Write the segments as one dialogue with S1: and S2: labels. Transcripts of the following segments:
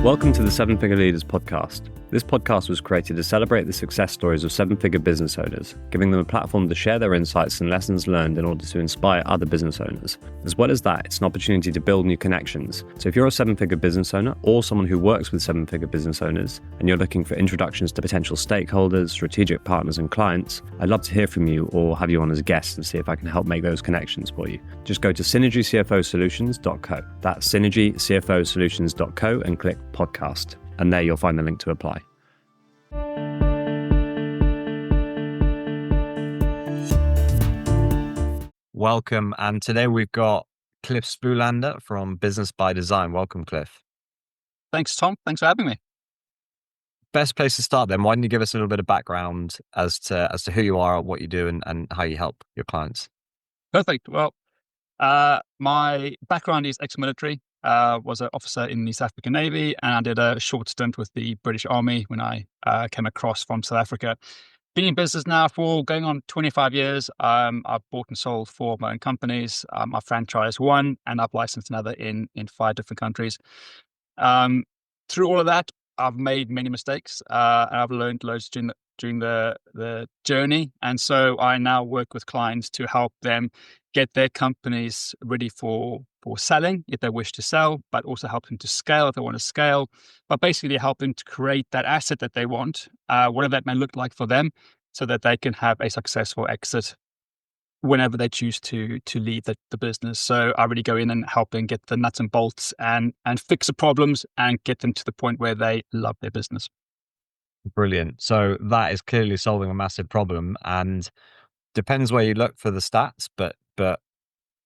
S1: Welcome to the Seven Figure Leaders podcast. This podcast was created to celebrate the success stories of seven-figure business owners, giving them a platform to share their insights and lessons learned in order to inspire other business owners. As well as that, it's an opportunity to build new connections. So if you're a seven-figure business owner or someone who works with seven-figure business owners and you're looking for introductions to potential stakeholders, strategic partners and clients, I'd love to hear from you or have you on as a guest and see if I can help make those connections for you. Just go to synergycfosolutions.co. That's synergycfosolutions.co and click podcast. And there you'll find the link to apply. Welcome. And today we've got Cliff Spolander from Business by Design. Welcome, Cliff.
S2: Thanks, Tom. Thanks for having me.
S1: Best place to start then. Why don't you give us a little bit of background as to who you are, what you do, and how you help your clients?
S2: Perfect. Well, my background is ex-military. Was an officer in the South African Navy, and I did a short stint with the British Army when I came across from South Africa. Been in business now for going on 25 years. I've bought and sold 4 of my own companies. I've franchised 1, and I've licensed another in 5 different countries. Through all of that, I've made many mistakes, and I've learned loads during the journey. And so I now work with clients to help them get their companies ready for selling if they wish to sell, but also help them to scale if they want to scale, but basically help them to create that asset that they want, whatever that may look like for them, so that they can have a successful exit whenever they choose to leave the business. So I really go in and help them get the nuts and bolts and fix the problems and get them to the point where they love their business.
S1: Brilliant. So that is clearly solving a massive problem, and depends where you look for the stats, but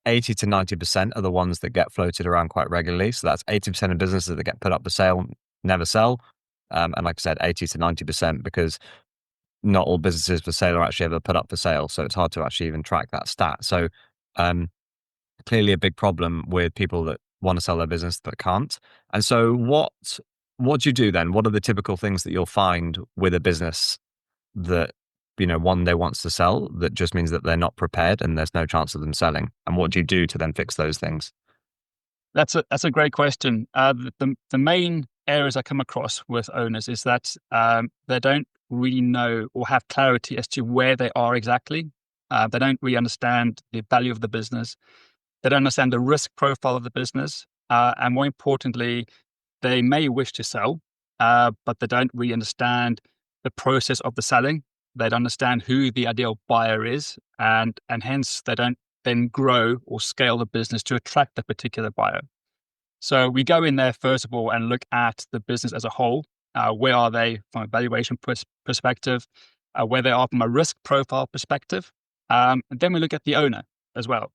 S1: 80 to 90% are the ones that get floated around quite regularly. So that's 80% of businesses that get put up for sale never sell. And like I said, 80 to 90% because not all businesses for sale are actually ever put up for sale. So it's hard to actually even track that stat. So clearly a big problem with people that want to sell their business that can't. And so what do you do then? What are the typical things that you'll find with a business that, one day wants to sell, that just means that they're not prepared and there's no chance of them selling? And what do you do to then fix those things?
S2: That's a great question. The main areas I come across with owners is that they don't really know or have clarity as to where they are exactly. They don't really understand the value of the business. They don't understand the risk profile of the business. And more importantly, they may wish to sell, but they don't really understand the process of the selling. They don't understand who the ideal buyer is, and hence they don't then grow or scale the business to attract that particular buyer. So we go in there, first of all, and look at the business as a whole. Where are they from a valuation perspective? Where they are from a risk profile perspective? And then we look at the owner as well.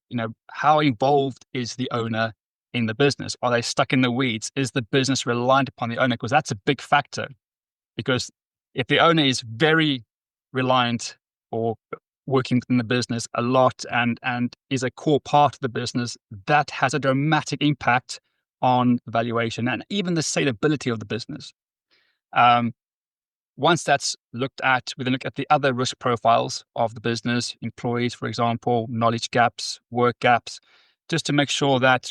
S2: How involved is the owner in the business? Are they stuck in the weeds? Is the business reliant upon the owner? Because that's a big factor. Because if the owner is very reliant or working within the business a lot and is a core part of the business, that has a dramatic impact on valuation and even the salability of the business. Once that's looked at, we then look at the other risk profiles of the business, employees, for example, knowledge gaps, work gaps, just to make sure that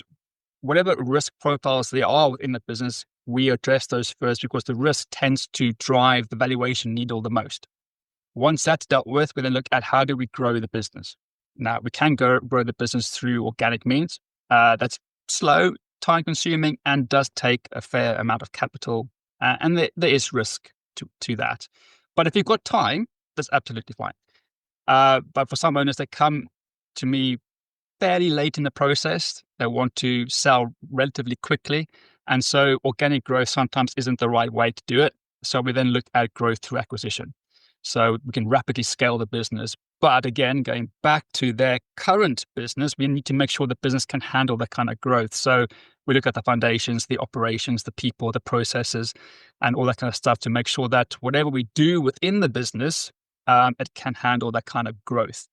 S2: whatever risk profiles there are within the business, we address those first, because the risk tends to drive the valuation needle the most. Once that's dealt with, we then look at how do we grow the business. Now, we can grow the business through organic means. That's slow, time-consuming, and does take a fair amount of capital. And there is risk to that. But if you've got time, that's absolutely fine. But for some owners, they come to me fairly late in the process. They want to sell relatively quickly. And so organic growth sometimes isn't the right way to do it. So we then look at growth through acquisition. So we can rapidly scale the business. But again, going back to their current business, we need to make sure the business can handle that kind of growth. So we look at the foundations, the operations, the people, the processes, and all that kind of stuff to make sure that whatever we do within the business, it can handle that kind of growth.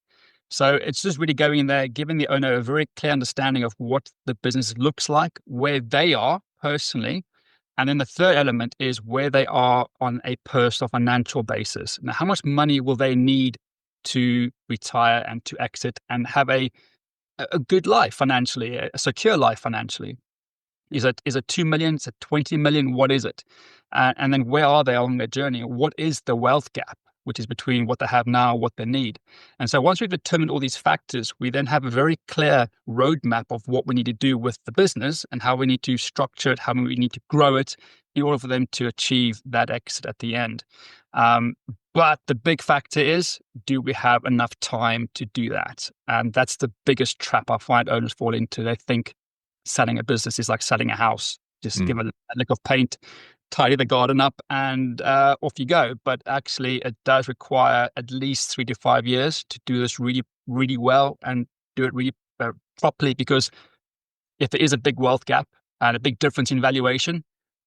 S2: So it's just really going in there, giving the owner a very clear understanding of what the business looks like, where they are personally. And then the third element is where they are on a personal financial basis. Now, how much money will they need to retire and to exit and have a good life financially, a secure life financially? Is it 2 million? Is it 20 million? What is it? And then where are they along their journey? What is the wealth gap, which is between what they have now, what they need? And so once we've determined all these factors, we then have a very clear roadmap of what we need to do with the business and how we need to structure it, how we need to grow it in order for them to achieve that exit at the end. But the big factor is, do we have enough time to do that? And that's the biggest trap I find owners fall into. They think selling a business is like selling a house. Just give it a lick of paint, tidy the garden up, and off you go. But actually, it does require at least 3 to 5 years to do this really, really well and do it really properly. Because if there is a big wealth gap and a big difference in valuation,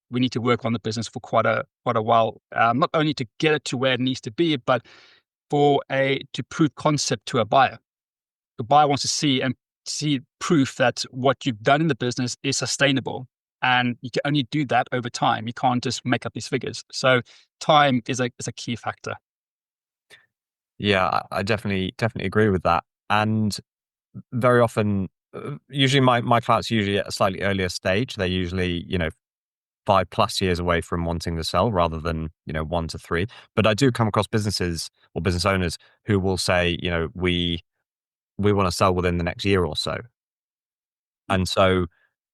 S2: we need to work on the business for quite a while. Not only to get it to where it needs to be, but to prove concept to a buyer. The buyer wants to see proof that what you've done in the business is sustainable. And you can only do that over time. You can't just make up these figures. So time is a key factor.
S1: Yeah, I definitely agree with that. And very often, usually my clients usually at a slightly earlier stage. They're usually 5+ years away from wanting to sell rather than 1 to 3. But I do come across businesses or business owners who will say, we want to sell within the next year or so. And so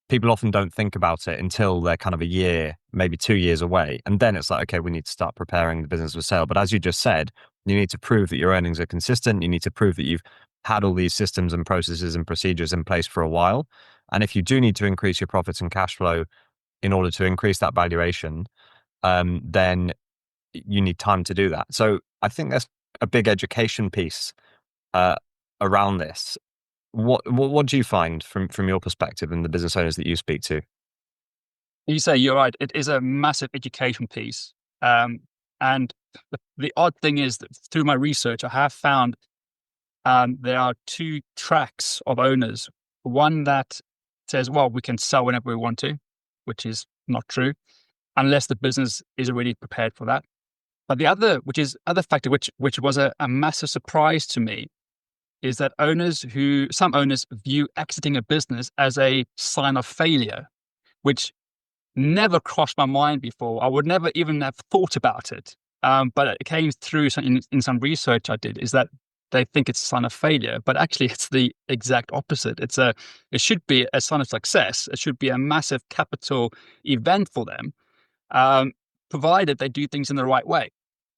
S1: people often don't think about it until they're kind of a year, maybe 2 years away. And then it's like, okay, we need to start preparing the business for sale. But as you just said, you need to prove that your earnings are consistent. You need to prove that you've had all these systems and processes and procedures in place for a while. And if you do need to increase your profits and cash flow in order to increase that valuation, then you need time to do that. So I think that's a big education piece around this. What do you find from your perspective and the business owners that you speak to?
S2: You say you're right. It is a massive education piece. And the odd thing is that through my research, I have found there are two tracks of owners. One that says, well, we can sell whenever we want to, which is not true, unless the business is already prepared for that. But the other, which is other factor, which was a massive surprise to me, is that some owners view exiting a business as a sign of failure, which never crossed my mind before. I would never even have thought about it. But it came through in some research I did, is that they think it's a sign of failure, but actually it's the exact opposite. It should be a sign of success. It should be a massive capital event for them, provided they do things in the right way.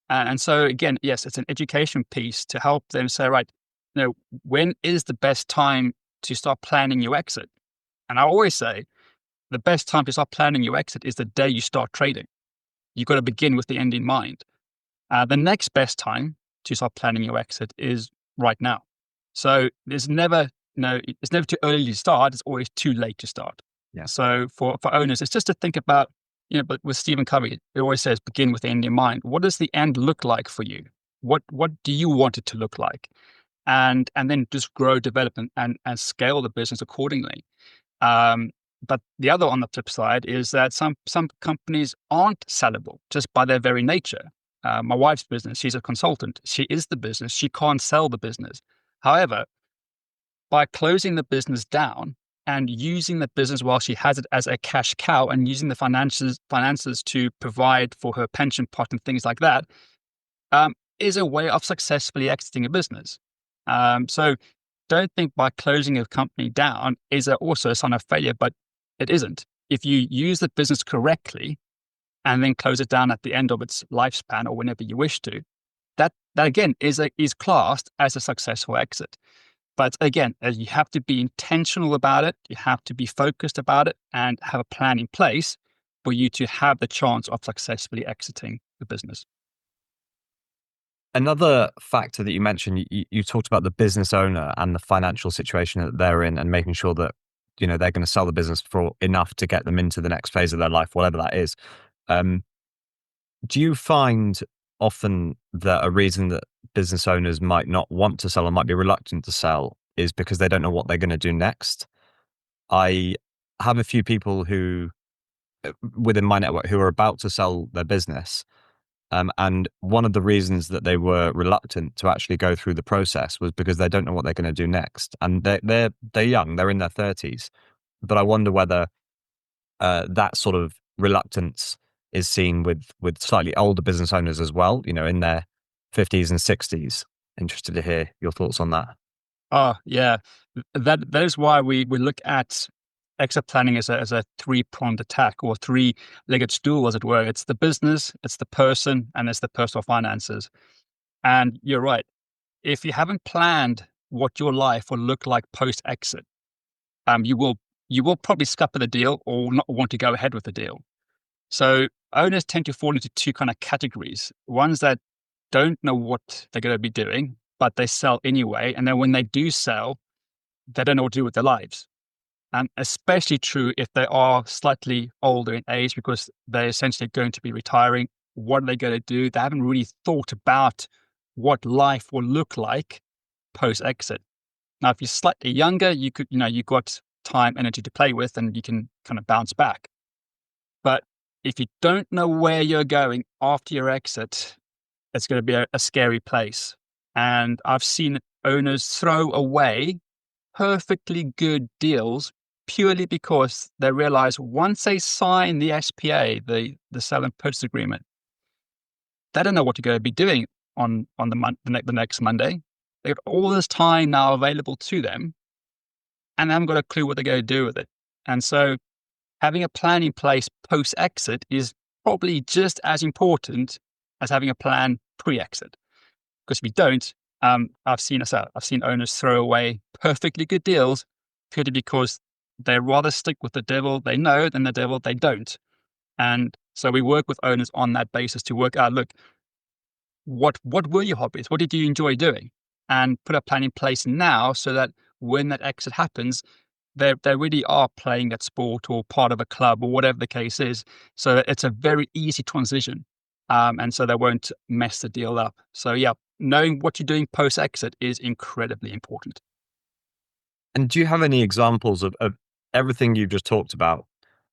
S2: And so again, yes, it's an education piece to help them say, right, when is the best time to start planning your exit? And I always say the best time to start planning your exit is the day you start trading. You've got to begin with the end in mind. The next best time to start planning your exit is right now. So it's never too early to start. It's always too late to start.
S1: Yeah.
S2: So for owners, it's just to think about, but with Stephen Covey, it always says, begin with the end in mind. What does the end look like for you? What do you want it to look like? And then just grow, develop, and scale the business accordingly. But the other on the flip side is that some companies aren't sellable just by their very nature. My wife's business, she's a consultant. She is the business. She can't sell the business. However, by closing the business down and using the business while she has it as a cash cow and using the finances to provide for her pension pot and things like that, is a way of successfully exiting a business. So don't think by closing a company down is also a sign of failure, but it isn't. If you use the business correctly and then close it down at the end of its lifespan or whenever you wish to, that again is classed as a successful exit. But again, you have to be intentional about it. You have to be focused about it and have a plan in place for you to have the chance of successfully exiting the business.
S1: Another factor that you mentioned, you talked about the business owner and the financial situation that they're in and making sure that, they're going to sell the business for enough to get them into the next phase of their life, whatever that is. Do you find often that a reason that business owners might not want to sell or might be reluctant to sell is because they don't know what they're going to do next? I have a few people who, within my network, who are about to sell their business. And one of the reasons that they were reluctant to actually go through the process was because they don't know what they're going to do next. And they're young, they're in their 30s. But I wonder whether that sort of reluctance is seen with slightly older business owners as well, in their 50s and 60s. Interested to hear your thoughts on that.
S2: Oh, yeah. That is why we look at exit planning as a three-pronged attack, or three-legged stool, as it were. It's the business, it's the person, and it's the personal finances. And you're right. If you haven't planned what your life will look like post-exit, you will probably scupper the deal or not want to go ahead with the deal. So owners tend to fall into two kind of categories. Ones that don't know what they're going to be doing, but they sell anyway. And then when they do sell, they don't know what to do with their lives. And especially true if they are slightly older in age, because they're essentially going to be retiring. What are they going to do? They haven't really thought about what life will look like post exit. Now, if you're slightly younger, you've got time, energy to play with, and you can kind of bounce back. But if you don't know where you're going after your exit, it's going to be a scary place. And I've seen owners throw away perfectly good deals purely because they realize once they sign the SPA, the sell and purchase agreement, they don't know what you're going to be doing on the next Monday. They've got all this time now available to them, and they haven't got a clue what they're going to do with it. And so having a plan in place post exit is probably just as important as having a plan pre exit. Because if you don't, I've seen owners throw away perfectly good deals purely because they rather stick with the devil they know than the devil they don't. And so we work with owners on that basis to work out, look, what were your hobbies? What did you enjoy doing? And put a plan in place now so that when that exit happens, they really are playing that sport or part of a club or whatever the case is. So it's a very easy transition. And so they won't mess the deal up. So yeah, knowing what you're doing post exit is incredibly important.
S1: And do you have any examples of everything you've just talked about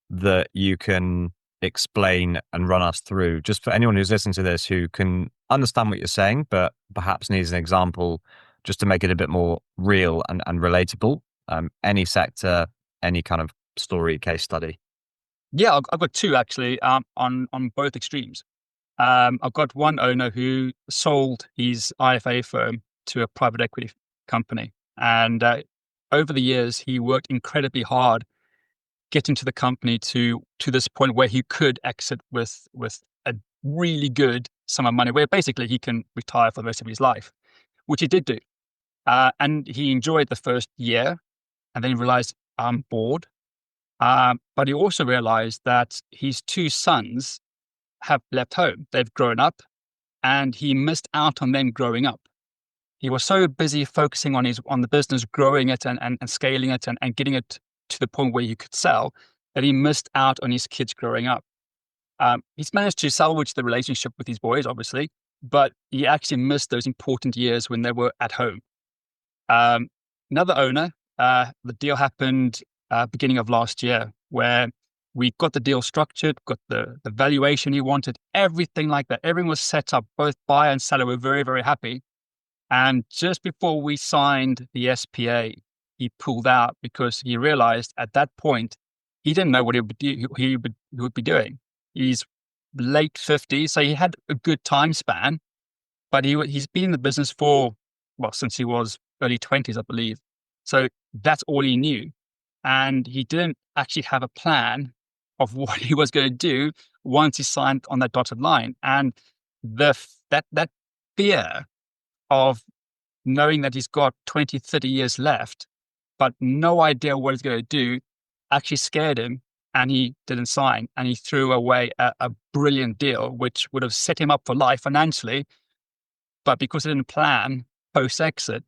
S1: that you can explain and run us through, just for anyone who's listening to this who can understand what you're saying, but perhaps needs an example just to make it a bit more real and relatable? Any sector, any kind of story, case study.
S2: Yeah, I've got two actually, on both extremes. I've got one owner who sold his IFA firm to a private equity company. And over the years, he worked incredibly hard getting to the company to this point where he could exit with a really good sum of money, where basically he can retire for the rest of his life, which he did do. And he enjoyed the first year, and then he realized, I'm bored. But he also realized that his two sons have left home. They've grown up, and he missed out on them growing up. He was so busy focusing on the business, growing it and scaling it and getting it to the point where he could sell, that he missed out on his kids growing up. He's managed to salvage the relationship with his boys, obviously, but he actually missed those important years when they were at home. Another owner, the deal happened beginning of last year, where we got the deal structured, got the valuation he wanted, everything like that. Everything was set up. Both buyer and seller were very, very happy. And just before we signed the SPA, he pulled out because he realized at that point, he didn't know what he would be doing. He's late 50s, so he had a good time span, but he's been in the business for, well, since he was early 20s, I believe. So that's all he knew. And he didn't actually have a plan of what he was going to do once he signed on that dotted line. And that fear of knowing that he's got 20, 30 years left, but no idea what he's going to do, actually scared him, and he didn't sign. And he threw away a brilliant deal, which would have set him up for life financially. But because he didn't plan post-exit,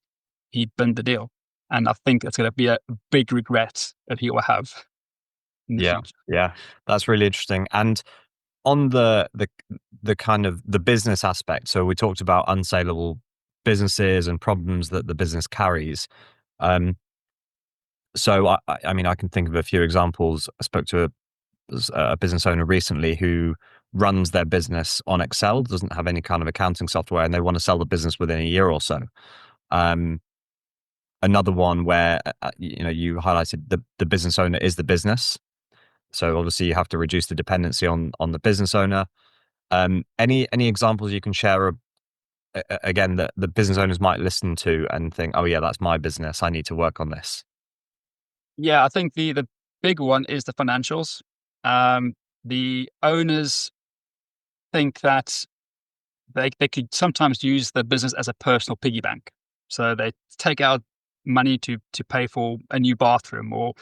S2: he binned the deal. And I think it's going to be a big regret that he will have in the
S1: Yeah,
S2: future.
S1: yeah, that's really interesting. And on the kind of the business aspect, so we talked about unsaleable businesses and problems that the business carries. Um, so I mean, I can think of a few examples. I spoke to a business owner recently who runs their business on Excel, doesn't have any kind of accounting software, and they want to sell the business within a year or so. Um, Another one where you highlighted the business owner is the business. So obviously you have to reduce the dependency on the business owner. Any examples you can share again that the business owners might listen to and think, oh yeah, that's my business. I need to work on this.
S2: Yeah, I think the big one is the financials. The owners think that they could sometimes use the business as a personal piggy bank. So they take out money to pay for a new bathroom or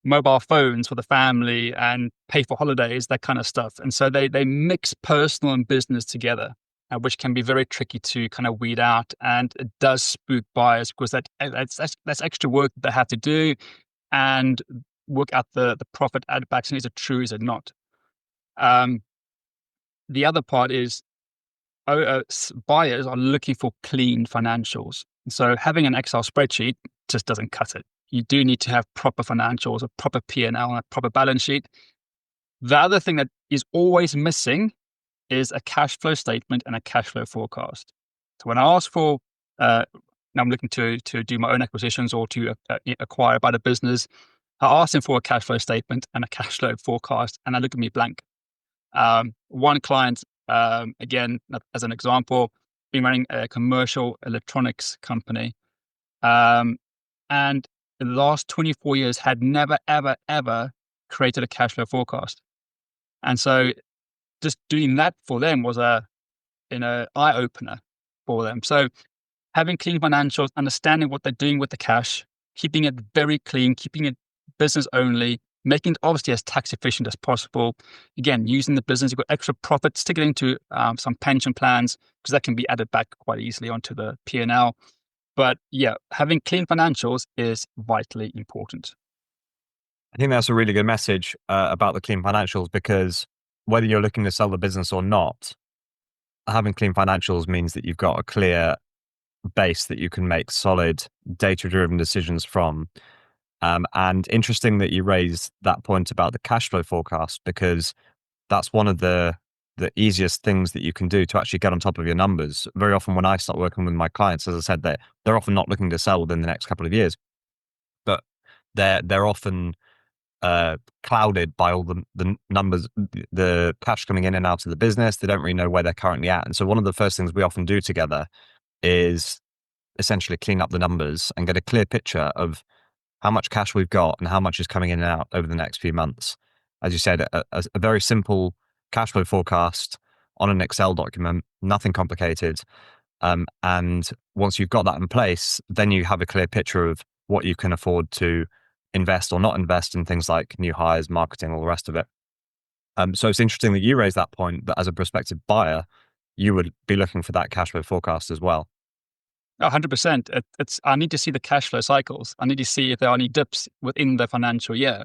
S2: mobile phones for the family and pay for holidays, that kind of stuff. And so they mix personal and business together, which can be very tricky to kind of weed out. And it does spook buyers because that's extra work that they have to do and work out the profit add backs. And is it true? Is it not? Um, the other part is buyers are looking for clean financials. So having an Excel spreadsheet just doesn't cut it. You do need to have proper financials, a proper P&L, and a proper balance sheet. The other thing that is always missing is a cash flow statement and a cash flow forecast. So when I ask for, now I'm looking to do my own acquisitions or to acquire by the business, I ask them for a cash flow statement and a cash flow forecast, and they look at me blank. One client, again, as an example, been running a commercial electronics company, and in the last 24 years had never, ever, ever created a cash flow forecast. And so just doing that for them was a, eye opener for them. So having clean financials, understanding what they're doing with the cash, keeping it very clean, keeping it business only, making it obviously as tax efficient as possible. Again, using the business, you've got extra profits, stick it into some pension plans because that can be added back quite easily onto the P&L. But yeah, having clean financials is vitally important.
S1: I think that's a really good message about the clean financials, because whether you're looking to sell the business or not, having clean financials means that you've got a clear base that you can make solid data-driven decisions from. And interesting that you raised that point about the cash flow forecast, because that's one of the easiest things that you can do to actually get on top of your numbers. Very often when I start working with my clients, as I said, they're often not looking to sell within the next couple of years, but they're often clouded by all the numbers, the cash coming in and out of the business. They don't really know where they're currently at. And so one of the first things we often do together is essentially clean up the numbers and get a clear picture of how much cash we've got and how much is coming in and out over the next few months. As you said, a very simple cash flow forecast on an Excel document, nothing complicated. And once you've got that in place, then you have a clear picture of what you can afford to invest or not invest in things like new hires, marketing, all the rest of it. So it's interesting that you raised that point, that as a prospective buyer, you would be looking for that cash flow forecast as well.
S2: 100%. I need to see the cash flow cycles. I need to see if there are any dips within the financial year.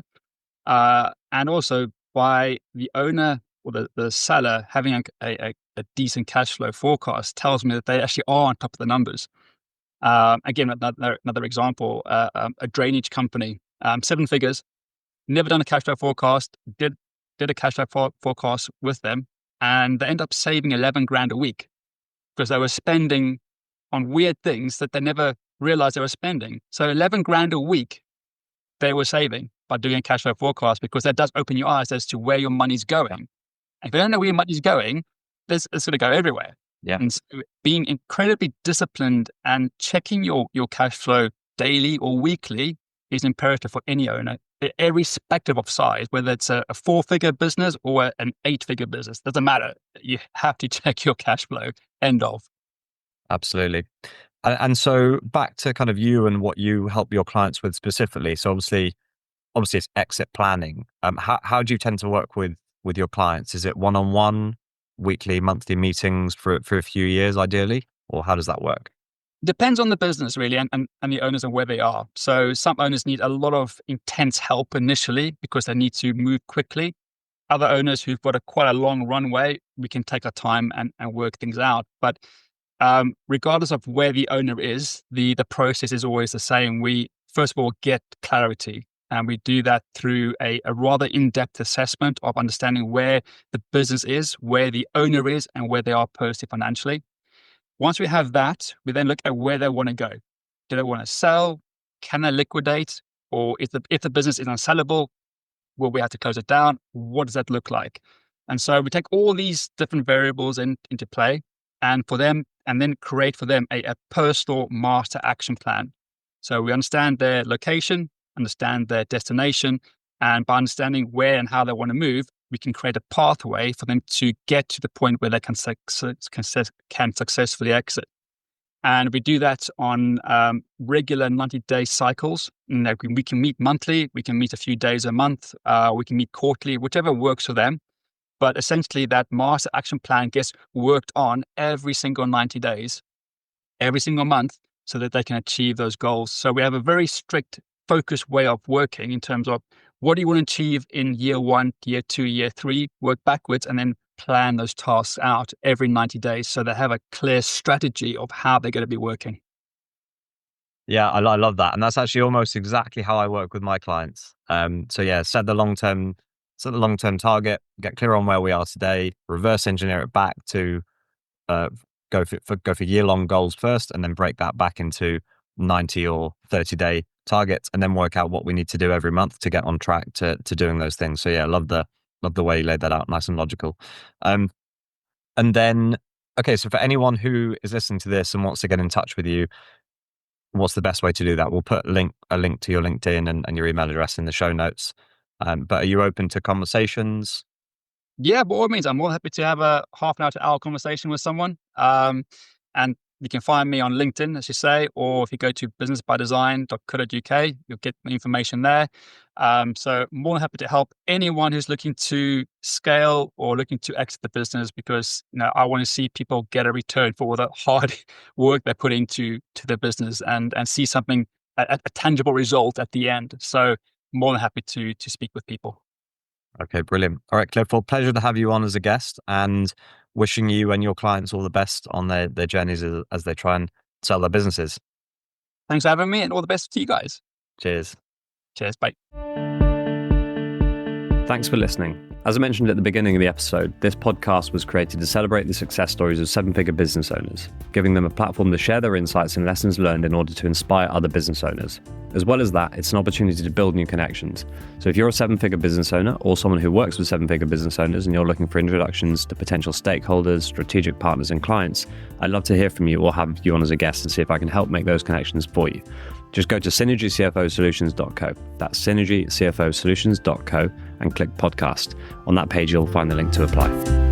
S2: And also by the owner or the seller having a decent cash flow forecast tells me that they actually are on top of the numbers. Again, another example, a drainage company, 7 figures, never done a cash flow forecast, did a cash flow forecast with them, and they end up saving 11 grand a week because they were spending on weird things that they never realized they were spending. So 11 grand a week they were saving by doing a cash flow forecast, because that does open your eyes as to where your money's going. And if you don't know where your money's going, it's going to go everywhere.
S1: Yeah.
S2: And so being incredibly disciplined and checking your cash flow daily or weekly is imperative for any owner, irrespective of size, whether it's a 4-figure business or an 8-figure business. Doesn't matter. You have to check your cash flow. End of.
S1: Absolutely. And so back to kind of you and what you help your clients with specifically. So obviously it's exit planning. How do you tend to work with your clients? Is it one-on-one, weekly, monthly meetings for a few years ideally, or how does that work?
S2: Depends on the business really, and the owners and where they are. So some owners need a lot of intense help initially because they need to move quickly. Other owners who've got quite a long runway, we can take our time and work things out. But regardless of where the owner is, the process is always the same. We first of all get clarity, and we do that through a rather in-depth assessment of understanding where the business is, where the owner is, and where they are personally financially. Once we have that, we then look at where they want to go. Do they want to sell? Can they liquidate? Or if the business is unsellable, Will we have to close it down? What does that look like? And so we take all these different variables into play and then create for them a personal master action plan. So we understand their location, understand their destination, and by understanding where and how they want to move, we can create a pathway for them to get to the point where they can successfully exit. And we do that on regular 90-day cycles. We can meet monthly, we can meet a few days a month, we can meet quarterly, whichever works for them. But essentially, that master action plan gets worked on every single 90 days, every single month, so that they can achieve those goals. So we have a very strict, focused way of working in terms of what do you want to achieve in year 1, year 2, year 3, work backwards, and then plan those tasks out every 90 days so they have a clear strategy of how they're going to be working.
S1: Yeah, I love that. And that's actually almost exactly how I work with my clients. So yeah, set the long-term target, get clear on where we are today, reverse engineer it back to go for year-long goals first, and then break that back into 90 or 30-day targets, and then work out what we need to do every month to get on track to doing those things. So yeah, love the way you laid that out, nice and logical. And then, okay, so for anyone who is listening to this and wants to get in touch with you, what's the best way to do that? We'll put a link to your LinkedIn and your email address in the show notes. But are you open to conversations?
S2: Yeah, by all means, I'm more happy to have a half an hour to hour conversation with someone. And you can find me on LinkedIn, as you say, or if you go to businessbydesign.co.uk, you'll get the information there. So more than happy to help anyone who's looking to scale or looking to exit the business, because I want to see people get a return for all the hard work they put into their business and see something, a tangible result at the end. So more than happy to speak with people.
S1: Okay, brilliant. All right, Cliff, well, pleasure to have you on as a guest, and wishing you and your clients all the best on their journeys as they try and sell their businesses.
S2: Thanks for having me, and all the best to you guys.
S1: Cheers.
S2: Cheers. Bye.
S1: Thanks for listening. As I mentioned at the beginning of the episode, this podcast was created to celebrate the success stories of seven-figure business owners, giving them a platform to share their insights and lessons learned in order to inspire other business owners. As well as that, it's an opportunity to build new connections. So if you're a seven-figure business owner or someone who works with seven-figure business owners and you're looking for introductions to potential stakeholders, strategic partners and clients, I'd love to hear from you or have you on as a guest and see if I can help make those connections for you. Just go to synergycfosolutions.co. That's synergycfosolutions.co and click podcast. On that page, you'll find the link to apply.